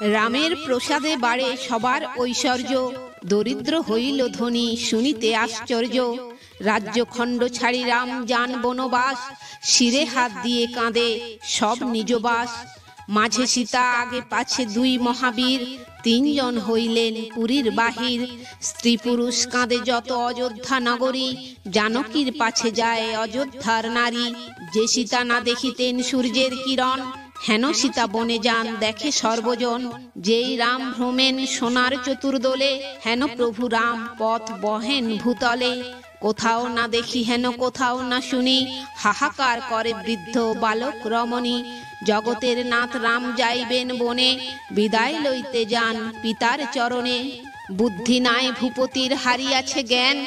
রামের প্রসাদে বাড়ে সবার ঐশ্বর্য, দরিদ্র হইল ধনী শুনিতে আশ্চর্য। রাজ্য খণ্ড ছাড়ি রাম যান বনবাস, শিরে হাত দিয়ে কাঁদে সব নিজ বাস। মাঝে সীতা আগে পাছে দুই মহাবীর, তিনজন হইলেন পুরীর বাহির। স্ত্রী পুরুষ কাঁদে যত অযোধ্যা নগরী, জানকীর পাছে যায় অযোধ্যার নারী। যে সীতা না দেখিতেন সূর্যের কিরণ, হেন সীতা বনে যান দেখে সর্বজন। যেই রাম ভ্রমেন সোনার চতুর্দোলে, হেন প্রভু রাম পথ বহেন ভূতলে। কোথাও না দেখি হেন কোথাও না শুনি, হাহাকার করে বৃদ্ধ বালক রমণী। জগতের নাথ রাম যাইবেন বনে, বিদায় লইতে যান পিতার চরণে। বুদ্ধি নাই ভূপতির হারিয়াছে জ্ঞান,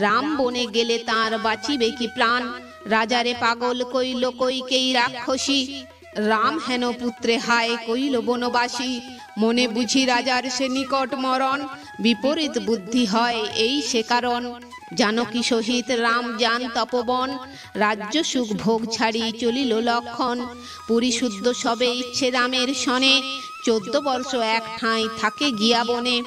রাম বনে গেলে তাঁর বাঁচিবে কি প্রাণ। রাজারে পাগল কইল কইকেয়ী রাক্ষসী, রাম হেন পুত্রে হায় কইল বনবাসী। মনে বুঝি রাজার সে নিকট মরণ, বিপরীত বুদ্ধি হয় এই সে কারণ। জানকী সহিত রাম যান তপবন, রাজ্য সুখ ভোগ ছাড়ি চলিল লক্ষণ। পুরী শুদ্ধ সবে ইচ্ছে রামের সনে, 14 বর্ষ এক ঠাঁই থাকে গিয়া বনে।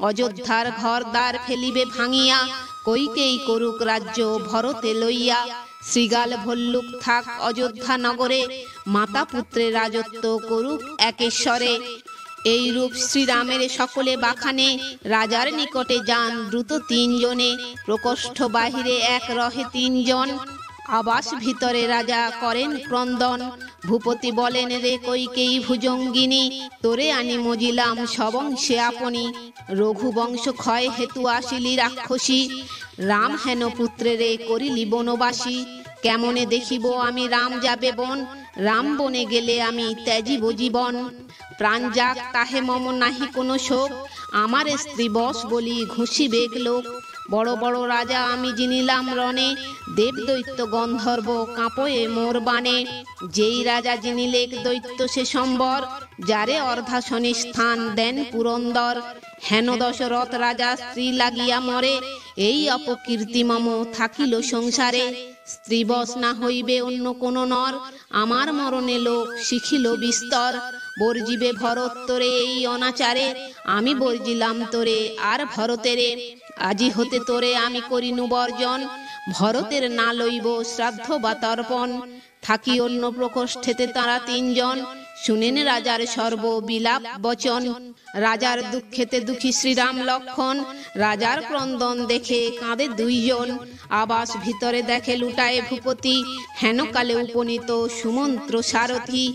অযোধ্যার ঘর দ্বার ফেলিবে ভাঙিয়া, কইকেয়ী করুক রাজ্য ভরতে লইয়া। শ্রীগাল ভল্লুক থাক অযোধ্যা নগরে, মাতা পুত্রের রাজত্ব করুক একেশ্বরে। এই রূপ শ্রীরামের সকলে বাখানে, রাজার নিকটে যান দ্রুত তিনজনে। প্রকোষ্ঠ বাহিরে এক রহে তিনজন, আবাস ভিতরে রাজা করেন ক্রন্দন। ভূপতি বলেন রে কইকেয়ী ভুজঙ্গিনী, তোরে আনি মজিলাম সবংশে আপনি। রঘুবংশ ক্ষয় হেতু আসিলি রাক্ষসী, রাম হেন পুত্রেরে করিলি বনবাসী। কেমনে দেখিব আমি রাম যাবে বন, রাম বনে গেলে আমি ত্যাজিব জীবন। প্রাণ যাক তাহে মম নাহি কোনো শোক, আমার স্ত্রী বশ বলি ঘুষিবে লোক। বড় বড় রাজা আমি জিনিলাম রণে, দেব দৈত্য গন্ধর্ব কাঁপয়ে মোর বানে। যেই রাজা জিনিলেক দৈত্য সে সম্বর, যারে অর্ধাসনে স্থান দেন পুরন্দর। হেন দশরথ রাজা স্ত্রী লাগিয়া মরে, এই অপকীর্তি মম থাকিল সংসারে। স্ত্রী বশ না হইবে অন্য কোন নর, আমার মরণে লোক শিখিল বিস্তর। বর্জিবে ভরত তোরে এই অনাচারে, আমি বর্জিলাম তোরে আর ভরতেরে। আজি হতে তোরে আমি করিনু বর্জন, ভরতের না লইব শ্রাদ্ধ বা তর্পণ। থাকি অন্য প্রকোষ্ঠেতে তারা তিনজন, শুনেন রাজার সর্ব বিলাপ বচন। রাজার দুঃখেতে দুঃখী শ্রীরাম লক্ষণ, রাজার ক্রন্দন দেখে কাঁদে দুইজন। আবাস ভিতরে দেখে লুটায়ে ভূপতি, হেন কালে উপনীত সুমন্ত্র সারথি।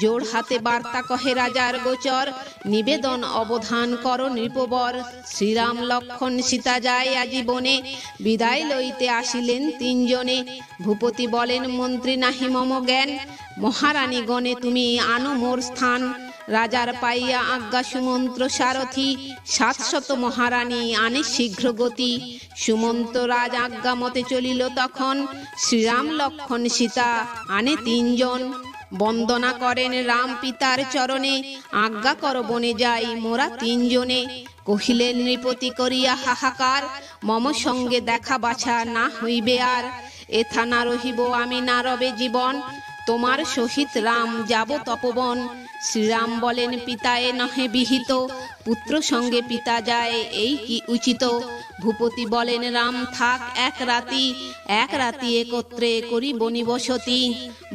জোড় হাতে বার্তা কহে রাজার গোচর, নিবেদন অবধান কর নৃপবর। শ্রীরাম লক্ষণ সীতা যায় আজি বনে, বিদায় লইতে আসিলেন তিনজনে। ভূপতি বলেন মন্ত্রী নাহি মম জ্ঞান, মহারানী গণে তুমি আনো মোর স্থান। রাজার পাইয়া আজ্ঞা সুমন্ত্র সারথি, 700 মহারানী আনে শীঘ্র গতি। সুমন্ত রাজ আজ্ঞা মতে চলিল তখন, শ্রীরাম লক্ষণ সীতা আনে তিনজন। বন্দনা করেন রাম পিতার চরণে, আজ্ঞা কর বনে যাই মোরা তিনজনে। কহিলেন নৃপতি করিয়া হাহাকার, মম সঙ্গে দেখা বাছা না হইবে আর। এথা না রহিব আমি না রবে জীবন, তোমার সহিত রাম যাব তপবন। শ্রীরাম বলেন পিতায়ে নহে বিহিত, পুত্র সঙ্গে পিতা যায় এই কি উচিত। ভূপতি বলেন রাম থাক এক রাতি একত্রে করি বনিবসতি।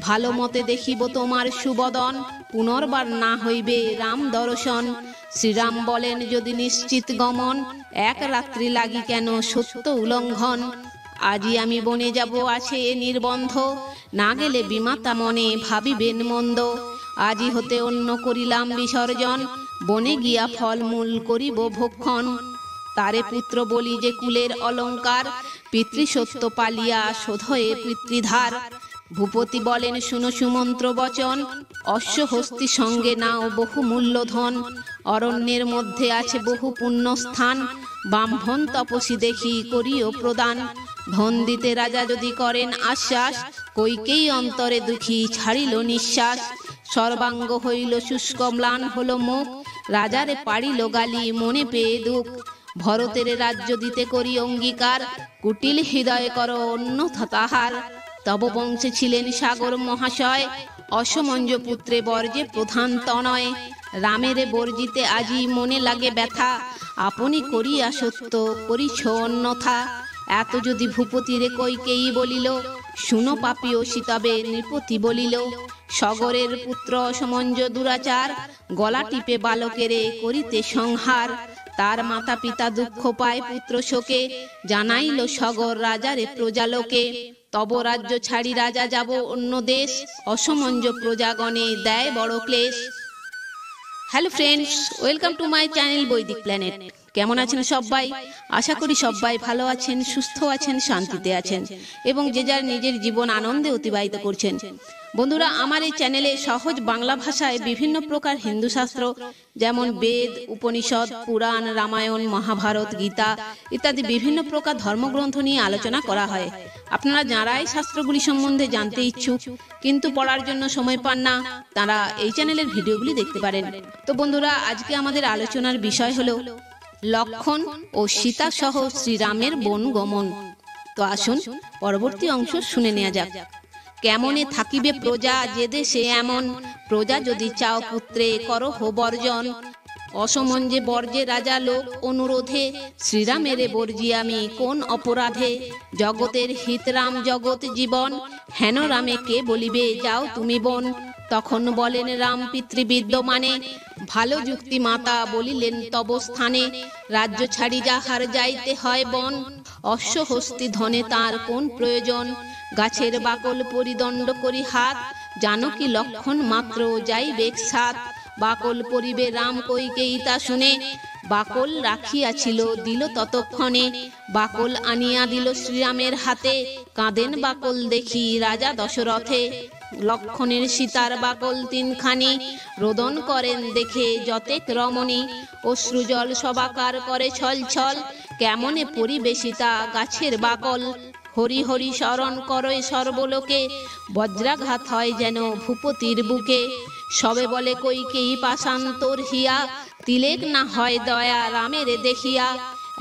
ভালো মতে দেখিব তোমার সুবদন, পুনর্বার না হইবে রাম দর্শন। শ্রীরাম বলেন যদি নিশ্চিত গমন, এক রাত্রি লাগি কেন সত্য উল্লঙ্ঘন। আজি আমি বনে যাব আছে নির্বন্ধ, না গেলে বিমাতা মনে ভাবিবেন মন্দ। আজি হতে অন্য করিলাম বিসর্জন, বনে গিয়া ফলমূল করিব ভক্ষণ। তারে পুত্র বলি যে কুলের অলঙ্কার, পিতৃসত্য পালিয়া শোধয়ে পিতৃধার। ভূপতি বলেন শুনো সুমন্ত্র বচন, অশ্ব হস্তি সঙ্গে নাও বহু মূল্যধন। অরণ্যের মধ্যে আছে বহু পুণ্যস্থান, ব্রাহ্মণ তপসী দেখি করিও প্রদান। ধন দিতে রাজা যদি করেন আশ্বাস, কইকেই অন্তরে দুঃখী ছাড়িল নিঃশ্বাস। সর্বাঙ্গ হইল শুষ্ক ম্লান হল মুখ, রাজারে পাড়িল গালি মনে পেয়ে দুঃখ। ভরতের রাজ্য দিতে করি অঙ্গীকার, কুটিল হৃদয় কর অন্যথা তাহার। তব বংশে ছিলেন সাগর মহাশয়, অসমঞ্জ পুত্রে বর্জে প্রধান তনয়। রামের বর্জিতে আজি মনে লাগে ব্যথা, আপনি করিয়া সত্য করিছ অন্যথা। এত যদি ভূপতিরে কইকেয়ী বলিল, শুনো পাপী ও সীতাবে নৃপতি বলিল। সগরের পুত্র সমঞ্জ দুরাচার, গলা টিপে বালকেরে করিতে সংহার। তার মাতা পিতা দুঃখ পায় পুত্র শোকে, জানাইল সগর রাজারে প্রজালোকে। তব রাজ্য ছাড়ি রাজা যাব অন্য দেশ, অসমঞ্জ প্রজাগণে দেয় বড় ক্লেশ। Hello friends, welcome to my channel বৈদিক প্ল্যানেট। কেমন আছেন সবাই? আশা করি সবাই ভালো আছেন, সুস্থ আছেন, শান্তিতে আছেন এবং যে যার নিজের জীবন আনন্দে অতিবাহিত করছেন। বন্ধুরা, আমার এই চ্যানেলে সহজ বাংলা ভাষায় বিভিন্ন প্রকার হিন্দু শাস্ত্র যেমন বেদ, উপনিষদ, পুরাণ, রামায়ণ, মহাভারত, গীতা ইত্যাদি বিভিন্ন প্রকার ধর্মগ্রন্থ নিয়ে আলোচনা করা হয়। আপনারা যারা এই শাস্ত্রগুলি সম্বন্ধে জানতে ইচ্ছুক কিন্তু পড়ার জন্য সময় পান না, তারা এই চ্যানেলের ভিডিওগুলি দেখতে পারেন। তো বন্ধুরা, আজকে আমাদের আলোচনার বিষয় হলো লক্ষণ ও সীতা সহ শ্রীরামের বন গমন। তো আসুন পরবর্তী অংশ শুনে নেওয়া যাক। কেমনে থাকিবে প্রজা যে দেশে এমন, প্রজা যদি চাও পুত্রে করহ বর্জন। অসমঞ্জে বর্জে রাজা লোক অনুরোধে, শ্রীরামেরে বর্জি আমি কোন অপরাধে। জগতের হিত রাম জগৎ জীবন, হেন রামে কে বলিবে যাও তুমি বন। তখন বলেন রাম পিতৃবিদ্যমানে, ভালো যুক্তি মাতা বলিলেন তব স্থানে। রাজ্য ছাড়ি যাহার যাইতে হয় বন, অশ্বহস্তি ধনে তার কোন প্রয়োজন। গাছের বাকল পরিদণ্ড করি হাত, জানকী লক্ষণ মাত্র যাইবে সাথ। বাকল পরিবে রাম কইকেয়ী তা শুনে, বাকল রাখিয়াছিল দিল ততক্ষণে। বাকল আনিয়া দিল শ্রীরামের হাতে, কাঁদেন বাকল দেখি রাজা দশরথে। লক্ষণের সীতার বাকল তিনখানি, রোদন করেন দেখে যতেক রমণী। অশ্রুজল সবাকার করে ছল ছল, কেমনে পরিবে সীতা গাছের বাকল। হরি হরি শরণ করে সর্বলোকে, বজ্রাঘাত হয় যেন ভূপতির বুকে। সবে বলে কইকেয়ী পাশান্তর হিয়া, তিলেক না হয় দয়া রামের দেখিয়া।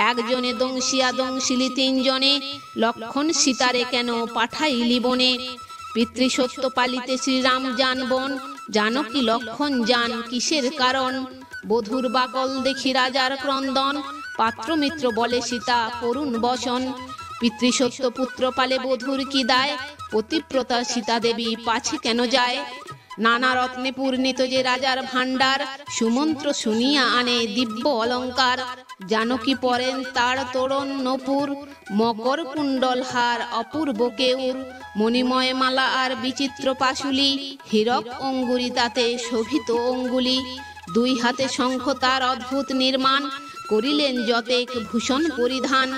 একজনে দংশিয়া দংশিলি তিনজনে, লক্ষণ সীতারে কেন পাঠাইলি বনে। পিতৃসত্য পালিতে শ্রীরাম যান বন, জানকী লক্ষণ যান কিসের কারণ। বধূর বাকল দেখি রাজার ক্রন্দন, পাত্রমিত্র বলে সীতা করুণ বসন। পিতৃসত্য পুত্র পালে বধূর কি দায়, পতিব্রতা সীতা দেবী পাছে কেন যায়। নানা রত্নে পূর্ণিত যে রাজার ভাণ্ডার, সুমন্ত্র শুনিয়া আনে দিব্য অলঙ্কার। জানকী পরেন তার তোরণ নপুর, মকর কুণ্ডল হার অপূর্ব কেউর। মণিময় মালা আর বিচিত্র পাশুলি, হীরক অঙ্গুরি তাতে শোভিত অঙ্গুলি। দুই হাতে শঙ্খ তার অদ্ভুত নির্মাণ, করিলেন যতেক ভূষণ পরিধান।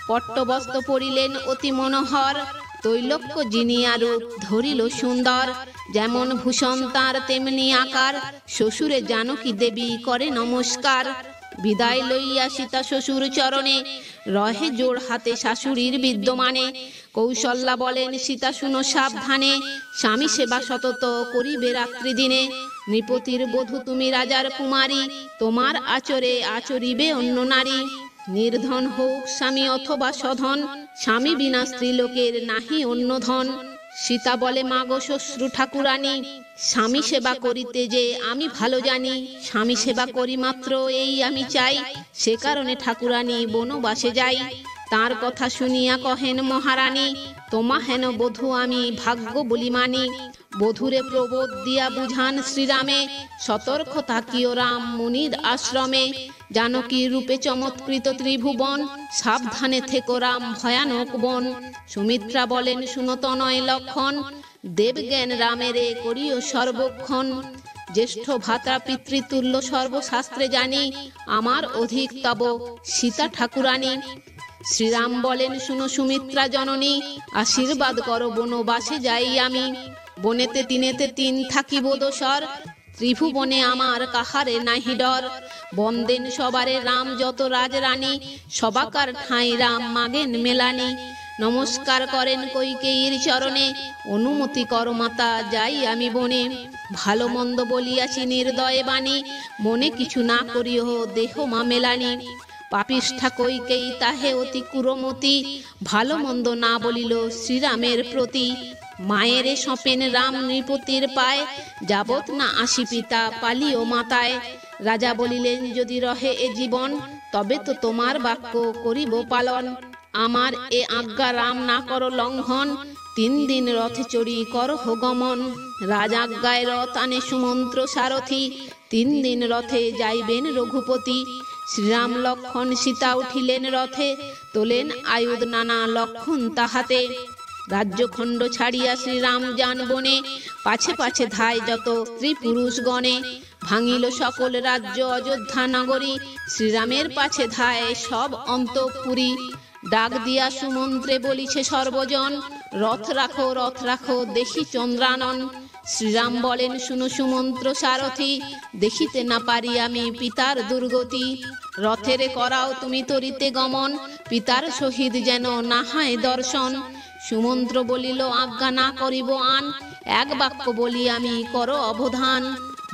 পট্টবস্ত্র পরিলেন অতি মনোহর, তৈলক্য জিনিয়া রূপ ধরিল সুন্দর। যেমন ভূষণ তার তেমনি আকার, শ্বশুরে জানকী দেবী করে নমস্কার। বিদায় লইয়া সীতা শ্বশুর চরণে, রহে জোড় হাতে শাশুড়ির বিদ্যমানে। কৌশল্যা বলেন সীতা শুনো সাবধানে, স্বামী সেবা সতত করিবে রাত্রি দিনে। নৃপতির বধূ তুমি রাজার কুমারী, তোমার আচরে আচরিবে অন্য নারী। নির্ধন হোক স্বামী অথবা সধন, স্বামী বিনা স্ত্রীলোকের নাহি অন্য ধন। সীতা বলে মাগো শ্বশ্রু ঠাকুরানী, স্বামী সেবা করিতে যে আমি ভালো জানি। স্বামী সেবা করি মাত্র এই আমি চাই, সে কারণে ঠাকুরানী বনবাসে যাই। তার কথা শুনিয়া কহেন মহারানী, তোমা হেন বধূ আমি ভাগ্য বলি মানি। বধূরে প্রবোধ দিয়া বুঝান শ্রীরামে, সতর্ক থাকিও রাম মুনির আশ্রমে। জানকীর রূপে চমৎকৃত ত্রিভুবন, সাবধানে থেকো রাম ভয়ানক বন। সুমিত্রা বলেন শুনো তনয় লক্ষণ, দেবজ্ঞান রামেরে করিও সর্বক্ষণ। জ্যেষ্ঠ ভাতা পিতৃতুল্য সর্বশাস্ত্রে জানি, আমার অধিক তব সীতা ঠাকুরানী। শ্রীরাম বলেন শুনো সুমিত্রা জননী, আশীর্বাদ করো বনবাসে যাই আমি। বনেতে তিনেতে তিন থাকিব দোসর, ত্রিভুবনে আমার কাহারে নাহি ডর। বন্দেন সবারে রাম যত রাজরানী, সবাকার ঠাঁই রাম মাগেন মেলানি। নমস্কার করেন কইকেয়ীর চরণে, অনুমতি কর মাতা যাই আমি বনে। ভালো মন্দ বলিয়াছি নির্দয় বাণী, মনে কিছু না করিও দেহ মা মেলানি। পাপিষ্ঠা কইকেয়ী তাহে অতি কুরমতি, ভালো মন্দ না বলিল শ্রীরামের প্রতি। মায়েরে সপেন রাম নৃপতির পায়, যাবত না আসি পিতা পালিও মাতায়। রাজা বলিলেন, যদি রহে এ জীবন, তবে তো তোমার বাক্য করিব পালন। আমার এ আজ্ঞা রাম না করো লঙ্ঘন, 3 দিন রথে চড়ি করহ গমন। রাজ আজ্ঞায় রথ আনে সুমন্ত্র সারথি, 3 দিন রথে যাইবেন রঘুপতি। শ্রীরাম লক্ষণ সীতা উঠিলেন রথে, তোলেন আয়ুধ নানা লক্ষণ তাহাতে। রাজ্যখণ্ড ছাড়িয়া শ্রীরাম যান বনে, পাছে পাছে ধায় যত স্ত্রী পুরুষ গণে। ভাঙিল সকল রাজ্য অযোধ্যা নগরী, শ্রীরামের পাছে ধায় সব অন্তঃপুরী। ডাক দিয়া সুমন্ত্রে বলিছে সর্বজন, রথ রাখো দেখি চন্দ্রানন। শ্রীরাম বলেন, শুনো সুমন্ত্র সারথি, দেখিতে না পারি আমি পিতার দুর্গতি। রথেরে করাও তুমি তরিতে গমন, পিতার সহিত যেন না হয় দর্শন। সুমন্ত্র বলিল, আজ্ঞা না করিব আন, এক বাক্য বলি আমি করো অবধান।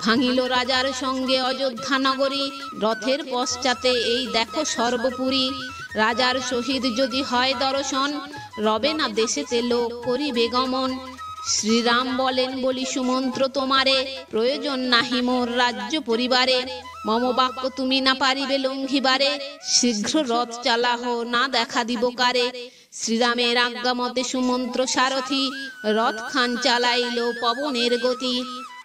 ভাঙিল রাজার সঙ্গে অযোধ্যা নগরী, রথের পশ্চাতে এই দেখো সর্বপুরী। রাজার সহিত যদি হয় দর্শন, রবে না দেশেতে লোক করিবে গমন। শ্রীরাম বলেন, বলি সুমন্ত্র তোমারে, প্রয়োজন নাহি মোর রাজ্য পরিবারে। মম বাক্য তুমি না পারিবে লঙ্ঘিবারে, শীঘ্র রথ চালাহ না দেখা দিব কারে। শ্রীরামের আজ্ঞা মতে সুমন্ত্র সারথি, রথ খান চালাইল পবনের গতি।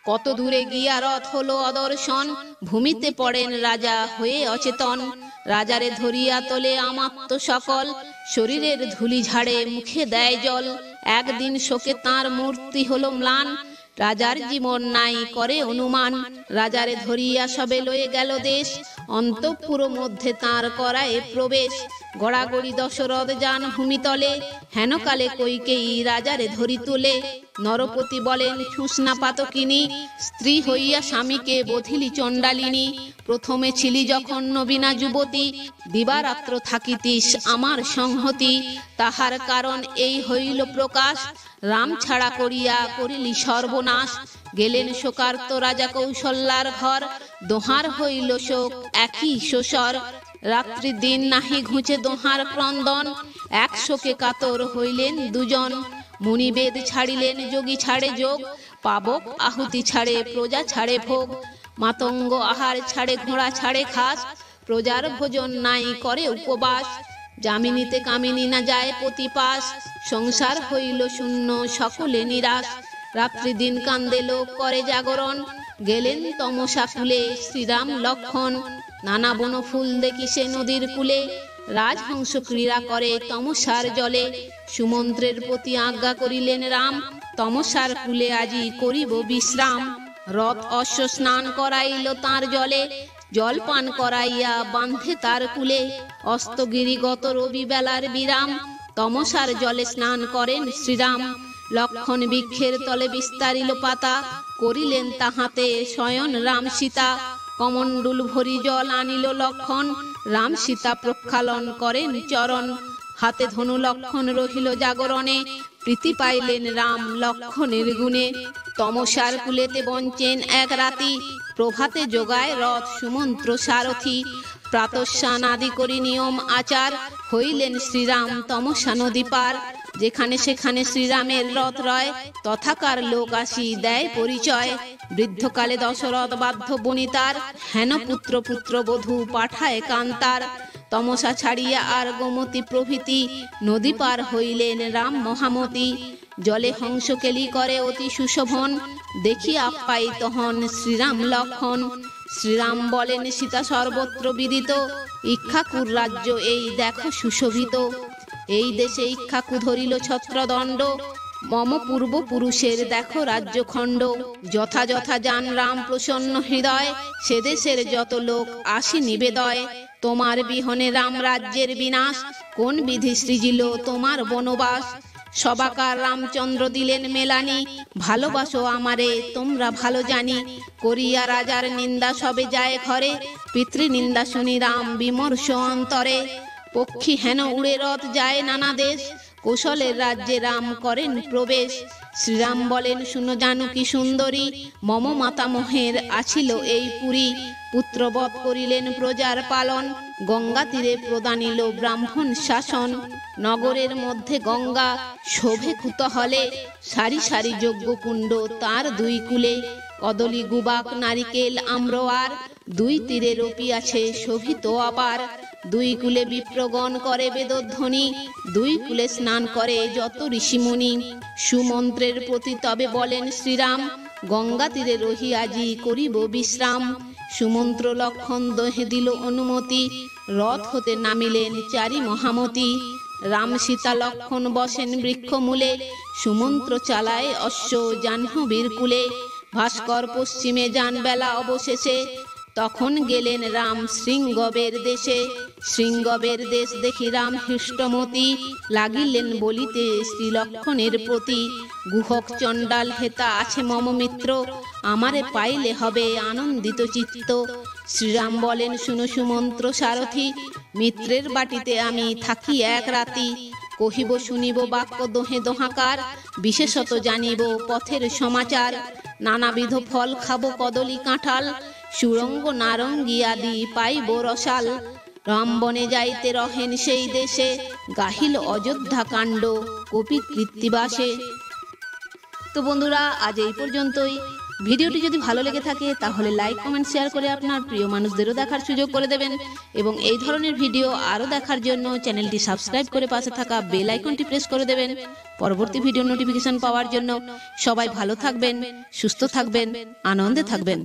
কত দূরে গিয়া রথ হলো অদর্শন, ভূমিতে পড়েন রাজা হয়ে অচেতন। রাজারে ধরিয়া তোলে আমাত্ম সকল, শরীরের ধুলি ঝাড়ে মুখে দেয় জল। একদিন শোকে তাঁর মূর্তি হলো ম্লান, রাজার জীবন নাই করে অনুমান। রাজারে ধরিয়া সবে লয়ে গেল দেশ, অন্তঃপুর মধ্যে তাঁর করায় প্রবেশ। গড়াগড়ি দশরথ যান ভূমিতলে, হেনকালে কইকেয়ী রাজারে ধরি তুলে। নরপতি বলেন, ছুঁসনা পাতকিনী, স্ত্রী হইয়া স্বামীকে বধিলি চণ্ডালিনী। প্রথমে ছিলি যখন নবীনা যুবতী, দিবারাত্র থাকিতিস আমার সংহতি। তাহার কারণ এই হইল প্রকাশ, রাম ছাড়া করিয়া করিলি সর্বনাশ। গেলেন শোকার্ত রাজা কৌশল্যার ঘর, দোহার হইল শোক একই শোষর। রাত্রি দিন নাহি ঘুচে দোহার ক্রন্দন, এক শোকে কাতর হইলেন দুজন। মুনিবেদ ছাড়িলেন যোগী ছাড়ে যোগ, পাবক আহুতি ছাড়ে প্রজা ছাড়ে ভোগ। মাতঙ্গ আহার ছাড়ে ঘোড়া ছাড়ে ঘাস, প্রজার ভোজন নাই করে উপবাস। যামিনীতে কামিনী না যায় প্রতিপাস, সংসার হইল শূন্য সকলে নিরাশ। রাত্রি দিন কান্দে লোক করে জাগরণ, গেলেন তমসা কুলে শ্রীরাম লক্ষণ। নানা বন ফুল দেখি সে নদীর কূলে, রাজহংস ক্রীড়া করে তমসার জলে। সুমন্ত্রের প্রতি আজ্ঞা করিলেন রাম, তমসার কূলে আজি করিব বিশ্রাম। রথ অশ্ব স্নান করাইল তাঁর জলে, জল পান করাইয়া বাঁধে তার কূলে। অস্তগিরিগত রবি বেলার বিরাম, তমসার জলে স্নান করেন শ্রীরাম। লক্ষণ বৃক্ষের তলে বিস্তারিল পাতা, করিলেন তাহাতে শয়ন রাম সীতা। কমণ্ডুল ভরি জল আনিল লক্ষণ, রাম সীতা প্রক্ষালন করেন চরণ। হাতে ধনু লক্ষণ রহিল জাগরণে, প্রীতি পাইলেন রাম লক্ষণের গুণে। তমসার কুলেতে বঞ্চেন এক রাতি, প্রভাতে যোগায় রথ সুমন্ত্র সারথি। প্রাতঃস্নান আদি করি নিয়ম আচার, হইলেন শ্রীরাম তমসা নদী পার। যেখানে সেখানে শ্রীরামের রথ রয়, তথাকার লোক আসি দেয় পরিচয়। বৃদ্ধকালে দশরথ বাধ্য বনিতার, হেন পুত্র পুত্রবধূ পাঠায় কান্তার। তমসা ছাড়িয়া আর গোমতী প্রভৃতি, নদী পার হইলেন রাম মহামতি। জলে হংস কেলি করে অতি সুশোভন, দেখি আপ্যায়িত হন শ্রীরাম লক্ষণ। শ্রীরাম বলেন, সীতা সর্বত্র বিদিত, ইক্ষ্বাকুর রাজ্য এই দেখো সুশোভিত। এই দেশে ইক্ষ্বাকু ধরিল ছত্রদণ্ড, মম পূর্বপুরুষের দেখো রাজ্যখণ্ড। যথাযথা যান রাম প্রসন্ন হৃদয়, সে দেশের যত লোক আসি নিবেদয়। তোমার বিহনে রাম রাজ্যের বিনাশ, কোন বিধি সৃজিল তোমার বনবাস। সবাকার রামচন্দ্র দিলেন মেলানি, ভালোবাসো আমারে তোমরা ভালো জানি। করিয়া রাজার নিন্দা সবে যায় ঘরে, পিতৃনিন্দা শুনি রাম বিমর্ষ অন্তরে। পক্ষী হেন উড়ে রথ যায় নানা দেশ, কৌশলের রাজ্যে রাম করেন প্রবেশ। শ্রীরাম বলেন, শুনো জানকী সুন্দরী, মম মাতামহের আছিল এই পুরী। পুত্রবধ করিলেন প্রজার পালন, গঙ্গা তীরে প্রদানিল ব্রাহ্মণ শাসন। নগরের মধ্যে গঙ্গা শোভে কুতহলে, সারি সারি যজ্ঞকুণ্ড তার দুই কূলে। কদলী গুবাক নারিকেল আম্রোয়ার, দুই তীরে রপিয়াছে শোভিত অপার। দুই কূলে বিপ্রগণ করে বেদধ্বনি, দুই কূলে স্নান করে যত ঋষিমুনি। সুমন্ত্রের প্রতি তবে বলেন শ্রীরাম, গঙ্গা তীরে রহিয়াজি করিব বিশ্রাম। সুমন্ত্র লক্ষণ দহে দিল অনুমতি, রথ হতে নামিলেন চারি মহামতি। রাম সীতা লক্ষণ বসেন বৃক্ষমূলে, সুমন্ত্র চালায় অশ্ব জাহ্নবীর কূলে। ভাস্কর পশ্চিমে যান বেলা অবশেষে, তখন গেলেন রাম শৃঙ্গবের দেশে। শৃঙ্গবের দেশ দেখি রাম হৃষ্টমতি, লাগিলেন বলিতে শ্রীলক্ষণের প্রতি। গুহক চণ্ডাল হেতা আছে মম মিত্র, আমারে পাইলে হবে আনন্দিত চিত্ত। শ্রীরাম বলেন, শুনো সুমন্ত্র সারথি, মিত্রের বাটিতে আমি থাকি এক রাতি। কহিব শুনিব বাক্য দোহে দোহাকার, বিশেষত জানিব পথের সমাচার। নানাবিধ ফল খাবো কদলী কাঁঠাল, সুরঙ্গ নারঙ্গী আদি পাইব রসাল। রাম বনে যাইতে রহেন সেই দেশে, গাহিল অযোধ্যা কাণ্ড কপি কৃত্তিবাসে। তো বন্ধুরা, আজ এই পর্যন্তই। ভিডিওটি যদি ভালো লেগে থাকে তাহলে লাইক কমেন্ট শেয়ার করে আপনার প্রিয় মানুষদেরও দেখার সুযোগ করে দেবেন, এবং এই ধরনের ভিডিও আরও দেখার জন্য চ্যানেলটি সাবস্ক্রাইব করে পাশে থাকা বেল আইকনটি প্রেস করে দেবেন পরবর্তী ভিডিও নোটিফিকেশন পাওয়ার জন্য। সবাই ভালো থাকবেন, সুস্থ থাকবেন, আনন্দে থাকবেন।